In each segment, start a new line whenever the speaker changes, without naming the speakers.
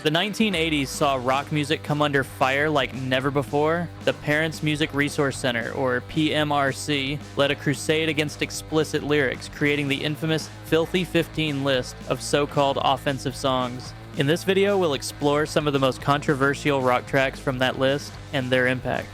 The 1980s saw rock music come under fire like never before. The Parents Music Resource Center, or PMRC, led a crusade against explicit lyrics, creating the infamous Filthy 15 list of so-called offensive songs. In this video, we'll explore some of the most controversial rock tracks from that list and their impact.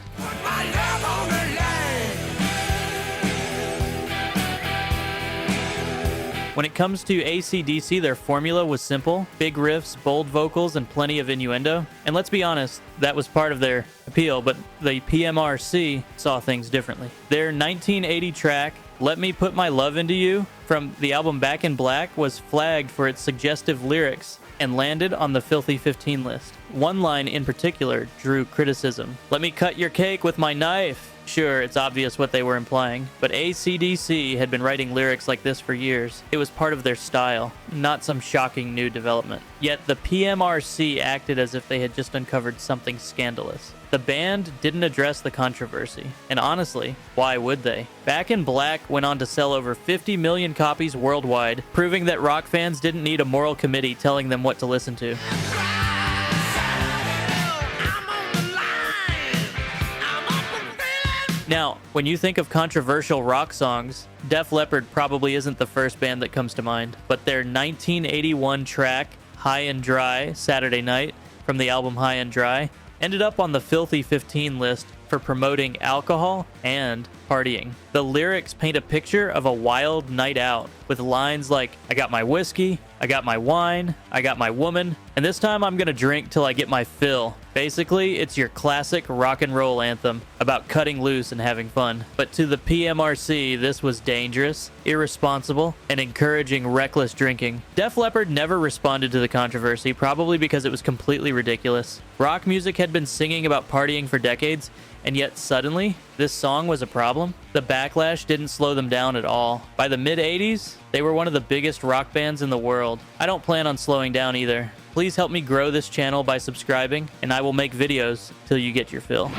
When it comes to AC/DC, their formula was simple: big riffs, bold vocals, and plenty of innuendo. And let's be honest, that was part of their appeal, but the PMRC saw things differently. Their 1980 track, Let Me Put My Love Into You, from the album Back in Black, was flagged for its suggestive lyrics and landed on the Filthy 15 list. One line in particular drew criticism. Let me cut your cake with my knife. Sure, it's obvious what they were implying, but AC/DC had been writing lyrics like this for years. It was part of their style, not some shocking new development. Yet the PMRC acted as if they had just uncovered something scandalous. The band didn't address the controversy, and honestly, why would they? Back in Black went on to sell over 50 million copies worldwide, proving that rock fans didn't need a moral committee telling them what to listen to. Now, when you think of controversial rock songs, Def Leppard probably isn't the first band that comes to mind, but their 1981 track, High and Dry, Saturday Night, from the album High and Dry, ended up on the Filthy 15 list for promoting alcohol and partying. The lyrics paint a picture of a wild night out, with lines like, I got my whiskey, I got my wine, I got my woman, and this time I'm gonna drink till I get my fill. Basically, it's your classic rock and roll anthem about cutting loose and having fun. But to the PMRC, this was dangerous, irresponsible, and encouraging reckless drinking. Def Leppard never responded to the controversy, probably because it was completely ridiculous. Rock music had been singing about partying for decades, and yet suddenly, this song was a problem. The backlash didn't slow them down at all. By the mid-80s, they were one of the biggest rock bands in the world. I don't plan on slowing down either. Please help me grow this channel by subscribing, and I will make videos till you get your fill.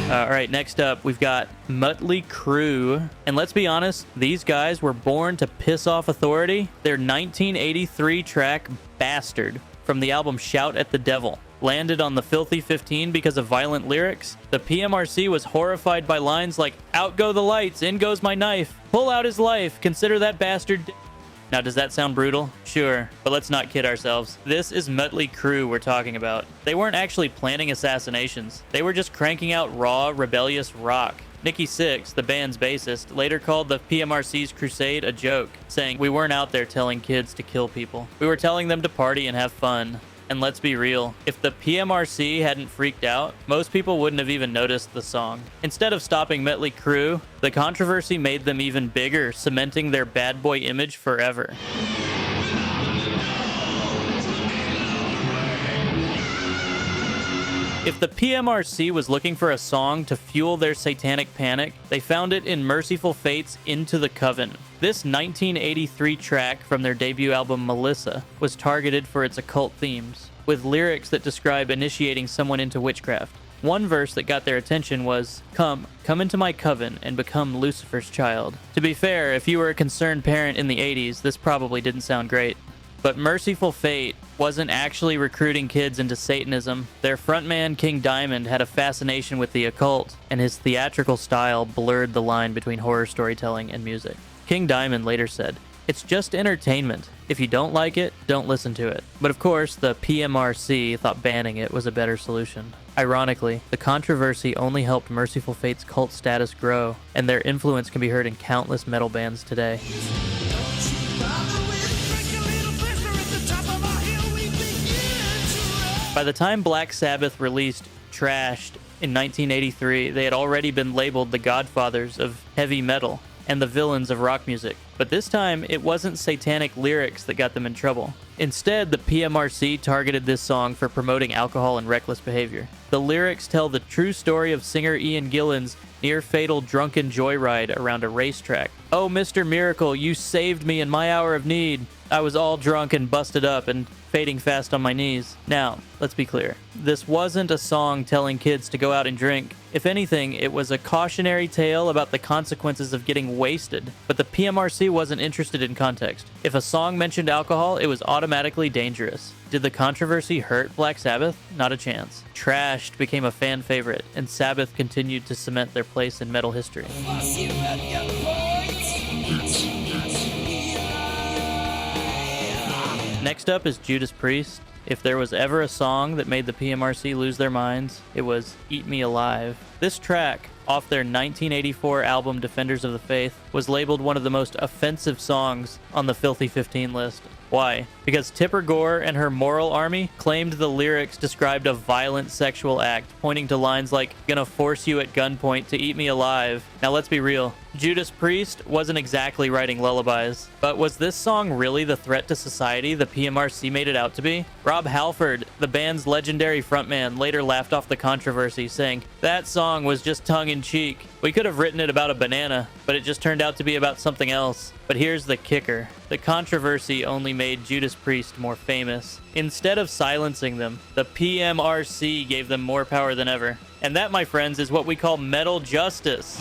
Alright, next up, we've got Mötley Crüe. And let's be honest, these guys were born to piss off authority. Their 1983 track, Bastard, from the album Shout at the Devil, landed on the Filthy 15 because of violent lyrics. The PMRC was horrified by lines like, out go the lights, in goes my knife, pull out his life, consider that bastard d-. Now, does that sound brutal? Sure, but let's not kid ourselves. This is Mötley Crüe we're talking about. They weren't actually planning assassinations. They were just cranking out raw, rebellious rock. Nikki Sixx, the band's bassist, later called the PMRC's crusade a joke, saying, we weren't out there telling kids to kill people. We were telling them to party and have fun. And let's be real, if the PMRC hadn't freaked out, most people wouldn't have even noticed the song. Instead of stopping Mötley Crüe, the controversy made them even bigger, cementing their bad boy image forever. If the PMRC was looking for a song to fuel their satanic panic, they found it in Mercyful Fate's Into the Coven. This 1983 track from their debut album Melissa was targeted for its occult themes, with lyrics that describe initiating someone into witchcraft. One verse that got their attention was, come into my coven and become Lucifer's child. To be fair, if you were a concerned parent in the 80s, this probably didn't sound great. But Mercyful Fate wasn't actually recruiting kids into Satanism. Their frontman, King Diamond, had a fascination with the occult, and his theatrical style blurred the line between horror storytelling and music. King Diamond later said, it's just entertainment. If you don't like it, don't listen to it. But of course, the PMRC thought banning it was a better solution. Ironically, the controversy only helped Mercyful Fate's cult status grow, and their influence can be heard in countless metal bands today. By the time Black Sabbath released Trashed in 1983, they had already been labeled the godfathers of heavy metal and the villains of rock music. But this time, it wasn't satanic lyrics that got them in trouble. Instead, the PMRC targeted this song for promoting alcohol and reckless behavior. The lyrics tell the true story of singer Ian Gillan's near-fatal drunken joyride around a racetrack. Oh, Mr. Miracle, you saved me in my hour of need. I was all drunk and busted up and fading fast on my knees. Now, let's be clear. This wasn't a song telling kids to go out and drink. If anything, it was a cautionary tale about the consequences of getting wasted. But the PMRC PMRC wasn't interested in context. If a song mentioned alcohol, it was automatically dangerous. Did the controversy hurt Black Sabbath? Not a chance. Trashed became a fan favorite, and Sabbath continued to cement their place in metal history. Next up is Judas Priest. If there was ever a song that made the PMRC lose their minds, it was Eat Me Alive. This track, off their 1984 album Defenders of the Faith, was labeled one of the most offensive songs on the Filthy 15 list. Why? Because Tipper Gore and her moral army claimed the lyrics described a violent sexual act, pointing to lines like, "Gonna force you at gunpoint to eat me alive." Now let's be real. Judas Priest wasn't exactly writing lullabies, but was this song really the threat to society the PMRC made it out to be? Rob Halford, the band's legendary frontman, later laughed off the controversy, saying, "That song was just tongue-in-cheek. We could have written it about a banana, but it just turned out to be about something else." But here's the kicker. The controversy only made Judas Priest more famous. Instead of silencing them, the PMRC gave them more power than ever. And that, my friends, is what we call metal justice.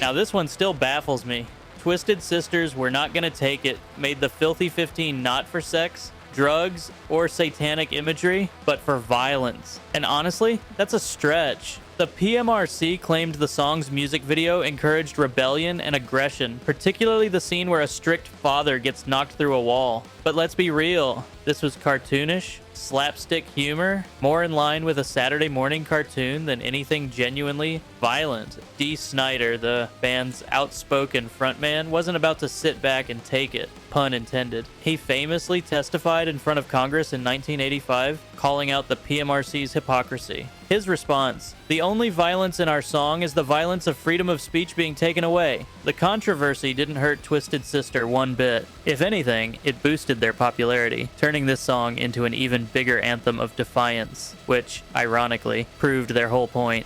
Now this one still baffles me. Twisted Sisters We're Not Gonna Take It made the Filthy 15 not for sex, drugs, or satanic imagery, but for violence. And honestly, that's a stretch. The PMRC claimed the song's music video encouraged rebellion and aggression, particularly the scene where a strict father gets knocked through a wall. But let's be real, this was cartoonish, slapstick humor, more in line with a Saturday morning cartoon than anything genuinely violent. Dee Snider, the band's outspoken frontman, wasn't about to sit back and take it, pun intended. He famously testified in front of Congress in 1985, calling out the PMRC's hypocrisy. His response: "The only violence in our song is the violence of freedom of speech being taken away. The controversy didn't hurt Twisted Sister one bit. If anything, it boosted their popularity, turning this song into an even bigger anthem of defiance, which, ironically, proved their whole point."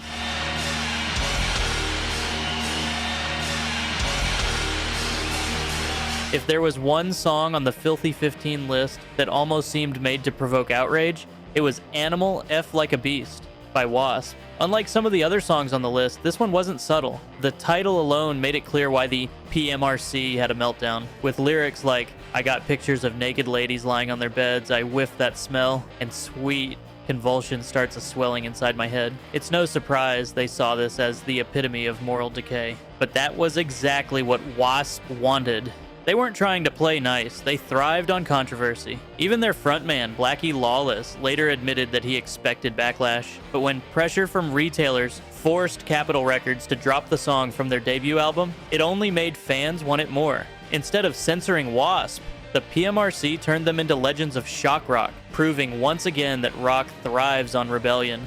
If there was one song on the Filthy 15 list that almost seemed made to provoke outrage, it was Animal F Like a Beast by W.A.S.P. Unlike some of the other songs on the list, this one wasn't subtle. The title alone made it clear why the PMRC had a meltdown, with lyrics like, "I got pictures of naked ladies lying on their beds, I whiff that smell, and sweet convulsion starts a swelling inside my head." It's no surprise they saw this as the epitome of moral decay. But that was exactly what W.A.S.P. wanted. They weren't trying to play nice, they thrived on controversy. Even their frontman, Blackie Lawless, later admitted that he expected backlash. But when pressure from retailers forced Capitol Records to drop the song from their debut album, it only made fans want it more. Instead of censoring W.A.S.P., the PMRC turned them into legends of shock rock, proving once again that rock thrives on rebellion.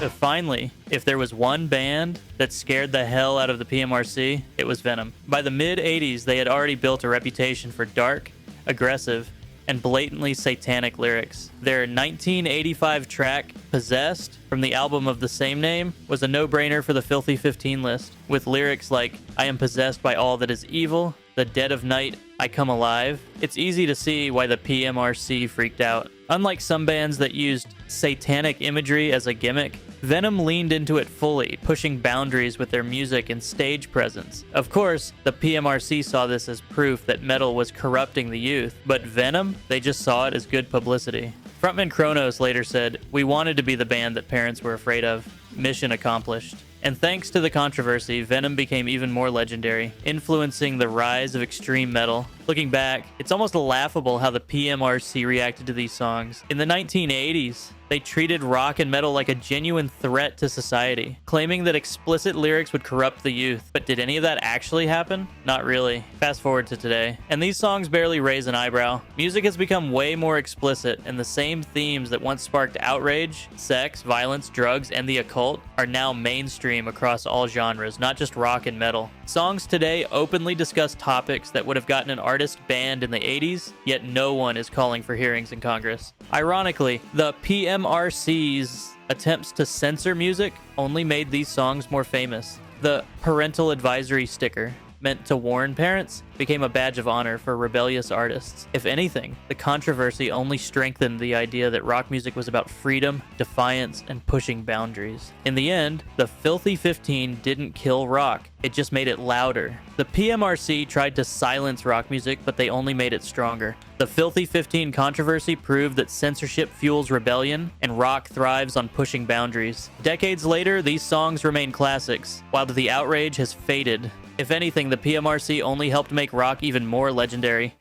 But finally, if there was one band that scared the hell out of the PMRC, it was Venom. By the mid-'80s, they had already built a reputation for dark, aggressive, and blatantly satanic lyrics. Their 1985 track, Possessed, from the album of the same name, was a no-brainer for the Filthy 15 list, with lyrics like, "I am possessed by all that is evil, the dead of night, I come alive." It's easy to see why the PMRC freaked out. Unlike some bands that used satanic imagery as a gimmick, Venom leaned into it fully, pushing boundaries with their music and stage presence. Of course, the PMRC saw this as proof that metal was corrupting the youth, but Venom, they just saw it as good publicity. Frontman Kronos later said, "We wanted to be the band that parents were afraid of. Mission accomplished." And thanks to the controversy, Venom became even more legendary, influencing the rise of extreme metal. Looking back, it's almost laughable how the PMRC reacted to these songs. In the 1980s, they treated rock and metal like a genuine threat to society, claiming that explicit lyrics would corrupt the youth. But did any of that actually happen? Not really. Fast forward to today, and these songs barely raise an eyebrow. Music has become way more explicit, and the same themes that once sparked outrage, sex, violence, drugs, and the occult are now mainstream across all genres, not just rock and metal. Songs today openly discuss topics that would have gotten an artist banned in the 80s, yet no one is calling for hearings in Congress. Ironically, the PMRC's attempts to censor music only made these songs more famous. The parental advisory sticker, meant to warn parents, became a badge of honor for rebellious artists. If anything, the controversy only strengthened the idea that rock music was about freedom, defiance, and pushing boundaries. In the end, the Filthy 15 didn't kill rock, it just made it louder. The PMRC tried to silence rock music, but they only made it stronger. The Filthy 15 controversy proved that censorship fuels rebellion, and rock thrives on pushing boundaries. Decades later, these songs remain classics, while the outrage has faded. If anything, the PMRC only helped make rock even more legendary.